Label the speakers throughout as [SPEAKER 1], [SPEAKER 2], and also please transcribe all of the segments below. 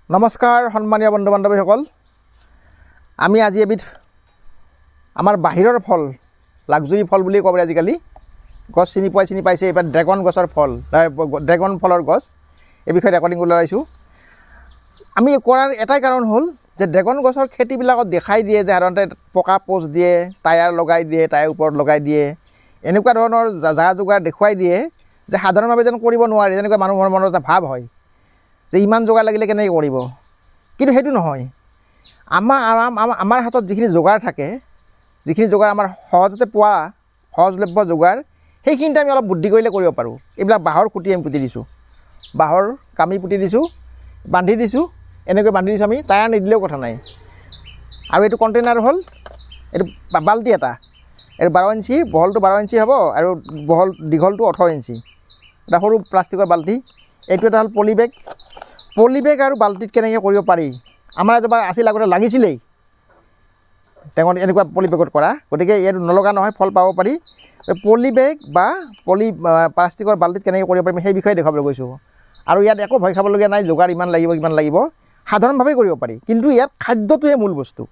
[SPEAKER 1] নমস্কাৰ সন্মানীয় বন্ধু বান্ধৱীসকল, আমি আজি এবিধ আমাৰ বাহিৰৰ ফল, লাক্সাৰী ফল বুলি ক'ব আজিকালি, গছ চিনি পাইছে। এইবাৰ ড্ৰেগন গছৰ ফল, ড্ৰেগন ফলৰ গছ, এই বিষয়ে ৰেকৰ্ডিং কৰি ওলাইছোঁ। আমি কৰাৰ এটাই কাৰণ হ'ল যে ড্ৰেগন গছৰ খেতিবিলাকত দেখাই দিয়ে যে সাধাৰণতে পকা পোচ দিয়ে, টায়াৰ লগাই দিয়ে, টায়াৰ ওপৰত লগাই দিয়ে, এনেকুৱা ধৰণৰ যা যোগাৰ দেখুৱাই দিয়ে যে সাধাৰণভাৱে যেন কৰিব নোৱাৰে, যেনেকুৱা মানুহৰ মনত এটা ভাৱ হয় যে ইমান যোগাৰ লাগিলে কেনেকৈ কৰিব। কিন্তু সেইটো নহয়। আমাৰ হাতত যিখিনি যোগাৰ থাকে, যিখিনি যোগাৰ আমাৰ সহজতে পোৱা সহজলভ্য যোগাৰ, সেইখিনিতে আমি অলপ বুদ্ধি কৰিলে কৰিব পাৰোঁ। এইবিলাক বাঁহৰ খুঁটি আমি পুতি দিছোঁ, বাঁহৰ কামি পুতি দিছোঁ, বান্ধি দিছোঁ, এনেকৈ বান্ধি দিছোঁ আমি, টায়াৰ নিদিলেও কথা নাই। আৰু এইটো কণ্টেইনাৰ হ'ল, এইটো বাল্টি এটা, এইটো 12 ইঞ্চি, বহলটো 12 ইঞ্চি হ'ব আৰু দীঘলটো 18 ইঞ্চি, এটা সৰু প্লাষ্টিকৰ বাল্টি। এইটো এটা হ'ল পলি বেগ আৰু বাল্টিত কেনেকৈ কৰিব পাৰি। আমাৰ এজোপা আছিল আগতে, লাগিছিলেই টেঙত এনেকুৱা পলি বেগত কৰা, গতিকে ইয়াত নলগা নহয়, ফল পাব পাৰি। পলি বেগ বা প্লাষ্টিকৰ বাল্টিত কেনেকৈ কৰিব পাৰিম সেই বিষয়ে দেখুৱাবলৈ গৈছোঁ। আৰু ইয়াত একো ভয় খাবলগীয়া নাই, যোগাৰ ইমান লাগিব কিমান লাগিব, সাধাৰণভাৱে কৰিব পাৰি। কিন্তু ইয়াত খাদ্যটোৱে মূল বস্তু।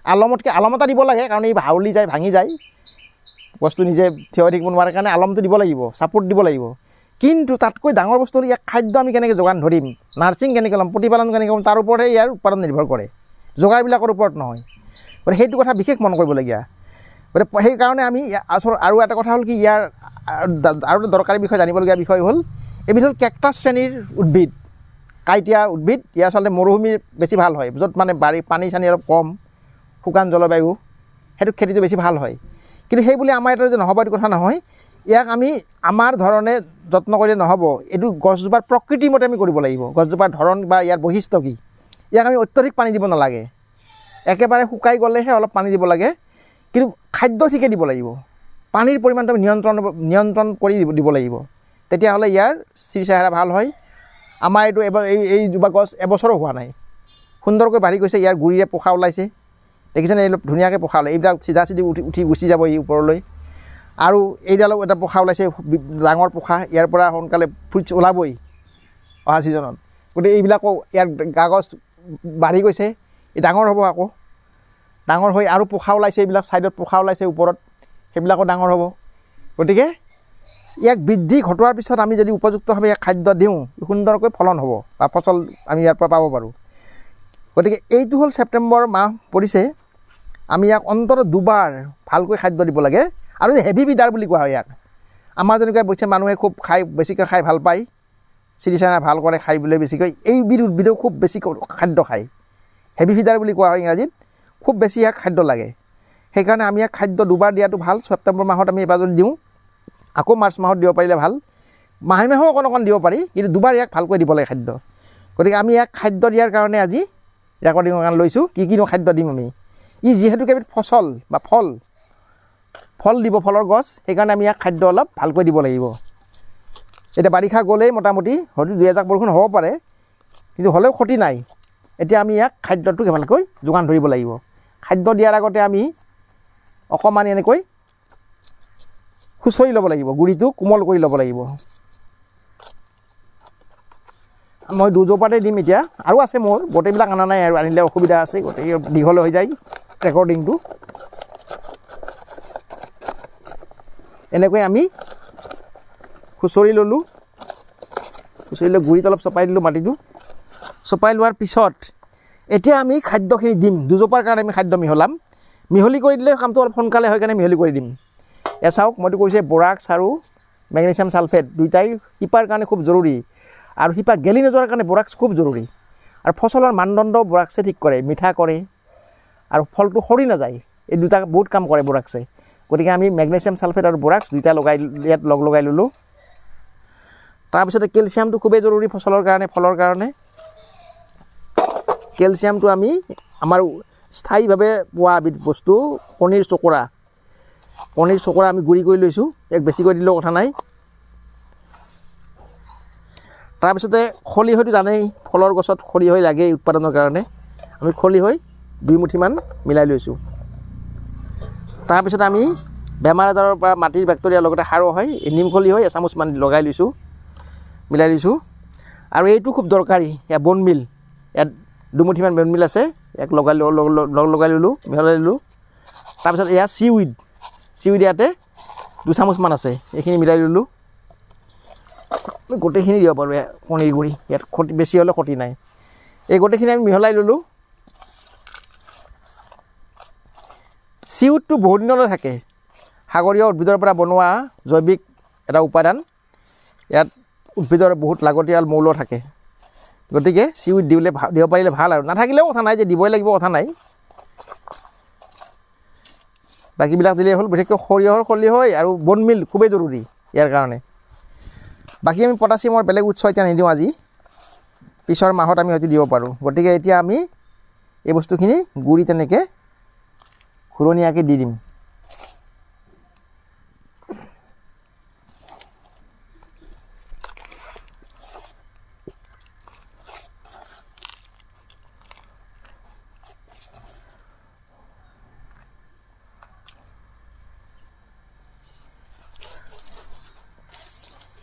[SPEAKER 1] আলমতকৈ আলম এটা দিব লাগে, কাৰণ এই হাউলি যায়, ভাঙি যায়, বস্তু নিজে থিয় হৈ থাকিব নোৱাৰে কাৰণে আলমটো দিব লাগিব, ছাপোৰ্ট দিব লাগিব। কিন্তু তাতকৈ ডাঙৰ বস্তু হ'ল ইয়াক খাদ্য আমি কেনেকৈ যোগান ধৰিম, নাৰ্ছিং কেনেকৈ ল'ম, প্ৰতিপালন কেনেকৈ ল'ম, তাৰ ওপৰতহে ইয়াৰ উৎপাদন নিৰ্ভৰ কৰে, যোগাৰবিলাকৰ ওপৰত নহয়। গতিকে সেইটো কথা বিশেষ মন কৰিবলগীয়া। গতিকে সেইকাৰণে আমি আৰু এটা কথা হ'ল কি, ইয়াৰ আৰু এটা দৰকাৰী বিষয়, জানিবলগীয়া বিষয় হ'ল, এবিধ হ'ল কেকটাছ শ্ৰেণীৰ উদ্ভিদ, কাঁইটীয়া উদ্ভিদ। ইয়াৰ আচলতে মৰুভূমিৰ বেছি ভাল হয়, য'ত মানে পানী চানী অলপ কম, শুকান জলবায়ু, সেইটো খেতিটো বেছি ভাল হয়। কিন্তু সেই বুলি আমাৰ এটা যে নহ'ব এইটো কথা নহয়। ইয়াক আমি আমাৰ ধৰণে যত্ন কৰিলে নহ'ব, এইটো গছজোপাৰ প্ৰকৃতিৰ মতে আমি কৰিব লাগিব। গছজোপাৰ ধৰণ বা ইয়াৰ বৈশিষ্ট্য কি, ইয়াক আমি অত্যধিক পানী দিব নালাগে, একেবাৰে শুকাই গ'লেহে অলপ পানী দিব লাগে। কিন্তু খাদ্য ঠিকে দিব লাগিব, পানীৰ পৰিমাণটো আমি নিয়ন্ত্ৰণ কৰি দিব লাগিব, তেতিয়াহ'লে ইয়াৰ চেহেৰা ভাল হয়। আমাৰ এইটো এইজোপা গছ এবছৰো হোৱা নাই, সুন্দৰকৈ বাঢ়ি গৈছে, ইয়াৰ গুৰিৰে পোখা ওলাইছে, দেখিছেনে, এই ধুনীয়াকৈ পোখা ওলাই, এইবিলাক চিধা উঠি গুচি যাব এই ওপৰলৈ। আৰু এইডালো এটা পোখা ওলাইছে, ডাঙৰ পোখা, ইয়াৰ পৰা সোনকালে ফ্ৰুইটছ ওলাবই অহা ছিজনত। গতিকে এইবিলাকো ইয়াৰ কাগজ বাঢ়ি গৈছে, এই ডাঙৰ হ'ব, আকৌ ডাঙৰ হৈ আৰু পোখা ওলাইছে, এইবিলাক ছাইডত পোখা ওলাইছে ওপৰত, সেইবিলাকো ডাঙৰ হ'ব। গতিকে ইয়াক বৃদ্ধি ঘটোৱাৰ পিছত আমি যদি উপযুক্তভাৱে ইয়াক খাদ্য দিওঁ, সুন্দৰকৈ ফলন হ'ব বা ফচল আমি ইয়াৰ পৰা পাব পাৰোঁ। গতিকে এইটো হ'ল ছেপ্টেম্বৰ মাহ পৰিছে, আমি ইয়াক অন্ততঃ 2 বাৰ ভালকৈ খাদ্য দিব লাগে। আৰু হেভি বিডাৰ বুলি কোৱা হয় ইয়াক। আমাৰ যেনেকৈ বৈছে মানুহে খুব বেছিকৈ খাই ভাল পায়, চিৰিচানা ভাল কৰে খাই বোলে বেছিকৈ, এইবিধ উদ্ভিদেও খুব বেছি খাদ্য খায়, হেভি ফিডাৰ বুলি কোৱা হয় ইংৰাজীত। খুব বেছি ইয়াক খাদ্য লাগে, সেইকাৰণে আমি ইয়াক খাদ্য 2 বাৰ দিয়াটো ভাল। ছেপ্টেম্বৰ মাহত আমি এবাৰ যদি দিওঁ, আকৌ মাৰ্চ মাহত দিব পাৰিলে ভাল, মাহে মাহেও অকণ দিব পাৰি, কিন্তু 2 বাৰ ইয়াক ভালকৈ দিব লাগে খাদ্য। গতিকে আমি ইয়াক খাদ্য দিয়াৰ কাৰণে আজি ৰেকৰ্ডিঙৰ কাৰণে লৈছোঁ, কিনো খাদ্য দিম আমি। ই যিহেতুকে এবিধ ফচল বা ফল দিব, ফলৰ গছ, সেইকাৰণে আমি ইয়াক খাদ্য অলপ ভালকৈ দিব লাগিব। এতিয়া বাৰিষা গ'লেই মোটামুটি, হয়তো 2 এজাক বৰষুণ হ'ব পাৰে, কিন্তু হ'লেও ক্ষতি নাই। এতিয়া আমি ইয়াক খাদ্যটো ভালকৈ যোগান ধৰিব লাগিব। খাদ্য দিয়াৰ আগতে আমি অকণমান এনেকৈ খুচৰি ল'ব লাগিব, গুড়িটো কোমল কৰি ল'ব লাগিব। মই 2 জোপাতে দিম এতিয়া, আৰু আছে মোৰ, গোটেইবিলাক অনা নাই, আৰু আনিলে অসুবিধা আছে, গতিকে দীঘল হৈ যায় ৰেকৰ্ডিংটো। এনেকৈ আমি খুচৰি ল'লোঁ, খুচৰি লৈ গুড়িত অলপ চপাই দিলোঁ, মাটিটো চপাই লোৱাৰ পিছত এতিয়া আমি খাদ্যখিনি দিম। 2 জোপাৰ কাৰণে আমি খাদ্য মিহলি কৰি দিলে কামটো অলপ সোনকালে হয়, কাৰণে মিহলি কৰি দিম। চাওক, মইতো কৈছোঁ বোৰাক্স আৰু মেগনেছিয়াম ছালফেট দুয়োটাই শিপাৰ কাৰণে খুব জৰুৰী, আৰু শিপা গেলি নোযোৱাৰ কাৰণে বোৰাক্স খুব জৰুৰী। আৰু ফচলৰ মানদণ্ড বোৰাক্সে ঠিক কৰে, মিঠা কৰে, আৰু ফলটো সৰি নাযায়। এই দুটা বহুত কাম কৰে বোৰাক্সে। গতিকে আমি মেগনেছিয়াম ছালফেট আৰু বোৰাক্স দুয়োটা ইয়াত লগাই ল'লোঁ। তাৰপিছতে কেলছিয়ামটো খুবেই জৰুৰী ফচলৰ কাৰণে, ফলৰ কাৰণে। কেলছিয়ামটো আমি আমাৰ স্থায়ীভাৱে পোৱা এবিধ বস্তু, কণীৰ চোকোৰা আমি গুড়ি কৰি লৈছোঁ, ইয়াক বেছিকৈ দিলেও কথা নাই। তাৰপিছতে খলিহৈটো জানেই, ফলৰ গছত খলিহৈ লাগেই উৎপাদনৰ কাৰণে, আমি খলিহৈ 2 মুঠিমান মিলাই লৈছোঁ। তাৰপিছত আমি বেমাৰ আজাৰৰ পৰা মাটিৰ বেক্টেৰিয়াৰ লগতে সাৰো হয়, নিম খলিহৈ এচামুচমান মিলাই লৈছোঁ। আৰু এইটো খুব দৰকাৰী, বন মিল ইয়াত দুমুঠিমান বন মিল আছে, ইয়াক লগাই ল'লোঁ, মিহলাই ল'লোঁ। তাৰপিছত এয়া চিউইড ইয়াতে 2 চামুচমান আছে, এইখিনি মিলাই ল'লোঁ। গোটেইখিনি দিব পাৰোঁ কণীৰ গুড়ি, ইয়াত ক্ষতি বেছি হ'লে ক্ষতি নাই। এই গোটেইখিনি আমি মিহলাই ল'লোঁ। চিউইডটো বহুত দিনলৈ থাকে, সাগৰীয় উদ্ভিদৰ পৰা বনোৱা জৈৱিক এটা উপাদান। ইয়াত উদ্ভিদৰ বহুত লাগতিয়াল মৌল থাকে, গতিকে চিউইড দিব পাৰিলে ভাল আৰু নাথাকিলেও কথা নাই যে দিবই লাগিব কথা নাই, বাকীবিলাক দিলেই হ'ল। বিশেষকৈ সৰিয়হৰ খলি হয় আৰু বন মিল খুবেই জৰুৰী ইয়াৰ কাৰণে। বাকী আমি পটাছিয়ামৰ বেলেগ উৎস এতিয়া নিদিওঁ আজি, পিছৰ মাহত আমি হয়তো দিব পাৰোঁ। গতিকে এতিয়া আমি এই বস্তুখিনি গুড়ি তেনেকৈ ঘূৰণীয়াকৈ দি দিম।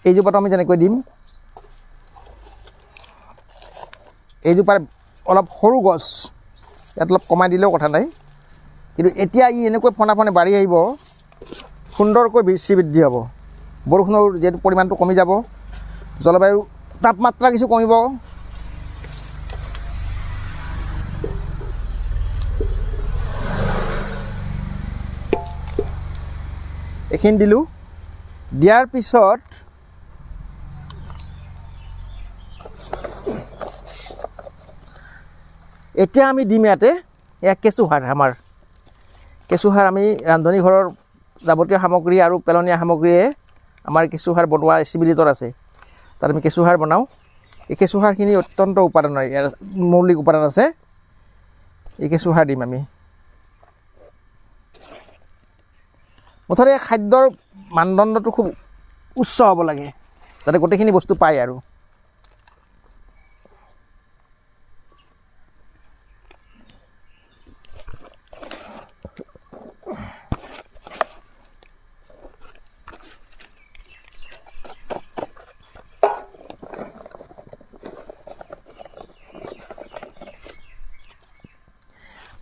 [SPEAKER 1] এইজোপাটো আমি যেনেকৈ দিম, এইজোপাৰ অলপ সৰু গছ, ইয়াত অলপ কমাই দিলেও কথা নাই, কিন্তু এতিয়া ই এনেকৈ ফণা বাঢ়ি আহিব, সুন্দৰকৈ বৃদ্ধি হ'ব। বৰষুণৰ যিহেতু পৰিমাণটো কমি যাব, জলবায়ুৰ তাপমাত্ৰা কিছু কমিব। এইখিনি দিলোঁ। দিয়াৰ পিছত এতিয়া আমি দিম ইয়াতে কেঁচুসাৰ। আমাৰ কেঁচুসাৰ আমি ৰান্ধনী ঘৰৰ যাৱতীয় সামগ্ৰী আৰু পেলনীয়া সামগ্ৰীয়ে আমাৰ কেঁচুসাৰ বনোৱা চিবিলিটৰ আছে, তাত আমি কেঁচুসাৰ বনাওঁ। এই কেঁচুসাৰখিনি অত্যন্ত উপাদানৰ, ইয়াৰ মৌলিক উপাদান আছে। এই কেঁচুসাৰ দিম আমি। মুঠতে খাদ্যৰ মানদণ্ডটো খুব উচ্চ হ'ব লাগে, যাতে গোটেইখিনি বস্তু পায় আৰু।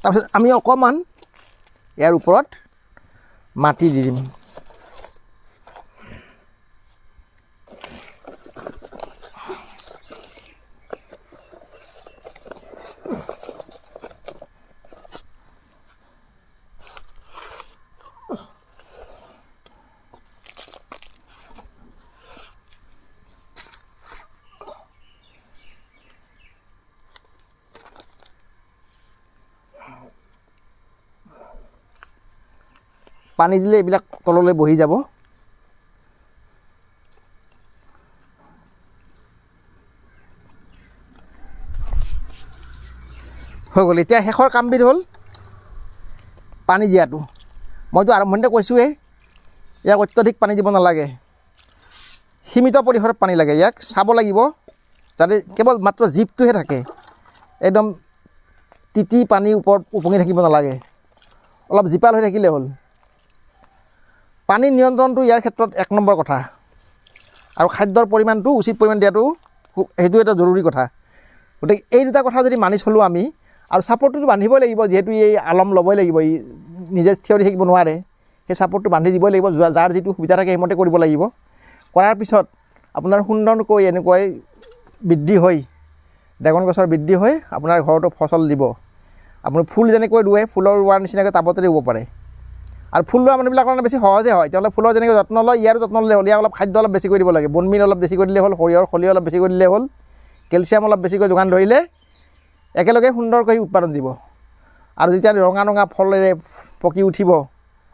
[SPEAKER 1] তাৰপিছত আমি অকণমান ইয়াৰ ওপৰত মাটি দি দিম। পানী দিলে এইবিলাক তললৈ বহি যাব। হৈ গ'ল। এতিয়া শেষৰ কামবিধ হ'ল পানী দিয়াটো। মইতো আৰম্ভণিতে কৈছোঁৱেই, ইয়াক অত্যধিক পানী দিব নালাগে, সীমিত পৰিসৰত পানী লাগে। ইয়াক চাব লাগিব যাতে কেৱল মাত্ৰ জীপটোহে থাকে, একদম তিতি পানী ওপৰত উপঙি থাকিব নালাগে, অলপ জীপাল হৈ থাকিলে হ'ল। পানী নিয়ন্ত্ৰণটো ইয়াৰ ক্ষেত্ৰত 1 নম্বৰ কথা, আৰু খাদ্যৰ পৰিমাণটো উচিত পৰিমাণ দিয়াটো সেইটো এটা জৰুৰী কথা। গতিকে এই দুটা কথা যদি মানি চলোঁ আমি, আৰু ছাপৰ্টটোতো বান্ধিবই লাগিব, যিহেতু এই আলম ল'বই লাগিব, ই নিজে থিয় দি থাকিব নোৱাৰে, সেই ছাপৰ্টটো বান্ধি দিবই লাগিব। যাৰ যিটো সুবিধা থাকে সেইমতে কৰিব লাগিব। কৰাৰ পিছত আপোনাৰ সুন্দৰকৈ এনেকৈ বৃদ্ধি হৈ, ড্ৰেগন গছৰ বৃদ্ধি হৈ আপোনাৰ ঘৰতো ফচল দিব। আপুনি ফুল যেনেকৈ ৰুৱে, ফুলৰ ৰোৱাৰ নিচিনাকৈ টাবতে ৰুব পাৰে। আৰু ফুল ৰোৱা মানুহবিলাকৰ কাৰণে বেছি সহজে হয়, তেওঁলোকে ফুলৰ যেনেকৈ যত্ন লয়, ইয়াৰো যত্ন ল'লে হ'ল। ইয়াক অলপ খাদ্য অলপ বেছিকৈ দিব লাগে, বন মিল অলপ বেছিকৈ দিলে হ'ল, সৰিয়হৰ খলি অলপ বেছিকৈ দিলে হ'ল, কেলছিয়াম অলপ বেছিকৈ যোগান ধৰিলে একেলগে সুন্দৰকৈ উৎপাদন দিব। আৰু যেতিয়া ৰঙা ৰঙা ফলেৰে পকি উঠিব,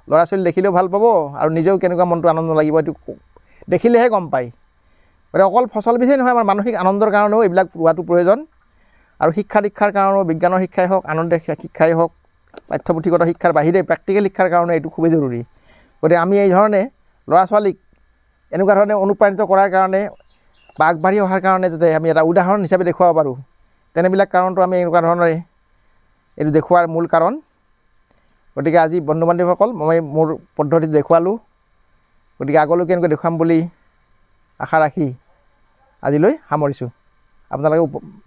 [SPEAKER 1] ল'ৰা ছোৱালী দেখিলেও ভাল পাব, আৰু নিজেও কেনেকুৱা মনটো আনন্দ লাগিব, এইটো দেখিলেহে গম পায়। গতিকে অকল ফচলবিধেই নহয়, আমাৰ মানসিক আনন্দৰ কাৰণেও এইবিলাক ৰোৱাটো প্ৰয়োজন। আৰু শিক্ষা দীক্ষাৰ কাৰণেও, বিজ্ঞানৰ শিক্ষাই হওক, আনন্দ শিক্ষাই হওক, পাঠ্যপুথিগত শিক্ষাৰ বাহিৰে প্ৰেক্টিকেল শিক্ষাৰ কাৰণে এইটো খুবেই জৰুৰী। গতিকে আমি এই ধৰণে ল'ৰা ছোৱালীক এনেকুৱা ধৰণে অনুপ্ৰাণিত কৰাৰ কাৰণে বা আগবাঢ়ি অহাৰ কাৰণে যাতে আমি এটা উদাহৰণ হিচাপে দেখুৱাব পাৰোঁ, তেনেবিলাক কাৰণটো আমি এনেকুৱা ধৰণৰে এইটো দেখুওৱাৰ মূল কাৰণ। গতিকে আজি বন্ধু বান্ধৱীসকল, মই মোৰ পদ্ধতিত দেখুৱালোঁ। গতিকে আগলৈকে এনেকৈ দেখুৱাম বুলি আশা ৰাখি আজিলৈ সামৰিছোঁ। আপোনালোকে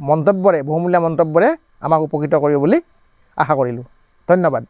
[SPEAKER 1] মন্তব্যৰে বহুমূলীয়া মন্তব্যৰে আমাক উপকৃত কৰিব বুলি আশা কৰিলোঁ। ধন্যবাদ।